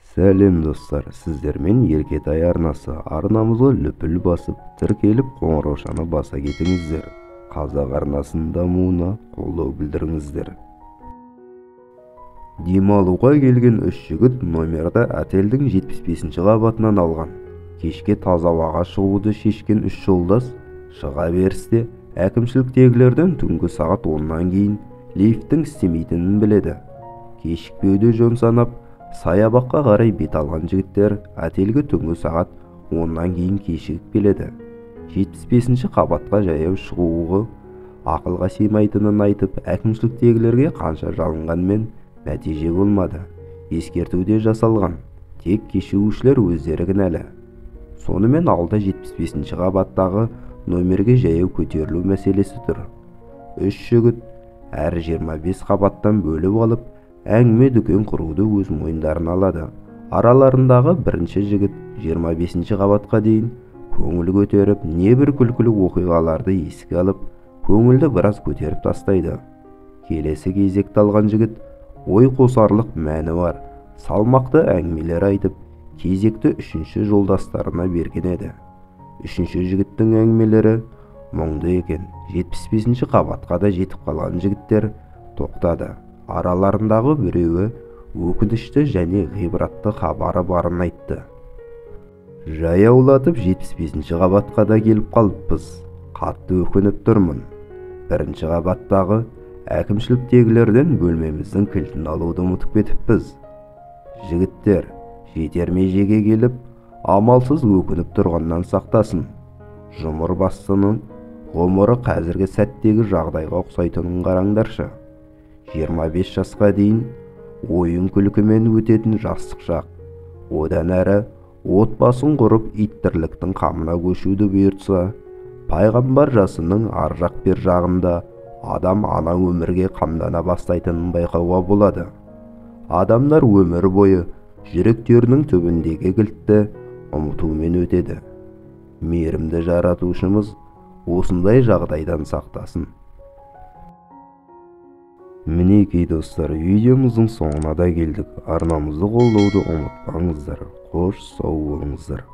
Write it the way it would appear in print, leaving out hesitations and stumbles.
Сәлем достар, сіздермен Еркетай арнасы. Арнамызға лүпіл басып, тіркеліп қоңыраушаны баса кетіңіздер. Қазақ арнасының дамуына қолдау білдіріңіздер. Демалуға келген үш жігіт номерді отельдің 75-ші қабатынан алған. Кешке таза ауаға шығуды шешкен үш жолдас шыға берісте әкімшіліктегілерден түнгі сағат 10-нан кейін лифттің істемейтінін біледі. Кешікпеуді жөн санап, саябаққа қарай бет алған жігіттер отельге түнгі сағат 10-нан кейін кешігіп келеді. 75-ші қабатқа жаяу шығуы ақылға сыймайтынын айтып, әкімшіліктегілерге қанша жалынғанмен нәтиже болмады. Ескерту де жасалған, тек кешігушілер өздері кінәлі. Сонымен алда 75-ші қабаттағы номерге жаяу көтерілу мәселесі тұр. Үш жігіт әр 25 қабаттан бөліп алып, әңгіме дүкен құруды өз мойындарына алады. Араларындағы бірінші жігіт 25-ші қабатқа дейін көңіл көтеріп, небір күлкілі оқиғаларды еске алып, көңілді біраз көтеріп тастайды. Келесі кезекті алған жігіт ой қосарлық мәні бар, салмақты әңгімелер айтып, кезекті үшінші жолдастарына берген еді. Үшінші жігіттің әңгімелері мұңды екен. 75-ші қабатқа да жетіп қалған жігіттер тоқтады. Араларындағы біреуі өкінішті және ғибратты хабары барын айтты. Жаяулатып 75-ші қабатқа да келіп қалыппыз. Қатты өкініп тұрмын. Бірінші қабаттағы әкімшіліктегілерден бөлмеміздің кілтін алуды ұмытып кетіппіз. Жігіттер жетер межеге келіп, амалсыз өкініп тұрғаннан сақтасын. Жұмыр бастының ғұмыры қазіргі сәттегі жағдайға ұқсайтынын қараңдаршы. 25 жасқа дейін ойын күлкімен өтетін жастық шақ. Одан әрі отбасын құрып иттірліктің қамына көшуді бұйыртса, пайғамбар жасының ар жақ бер жағында адам ана өмірге қамдана бастайтынын байқауға болады. Адамдар өмір бойы жүректерінің түбіндегі кілтті ұмытумен өтеді. Мейірімді жаратушымыз осындай жағдайдан сақтасын. Мінекей достар, видеомыздың соңына да келдік. Арнамызды қолдауды ұмытпаңыздар. Қош сау болыңыздар.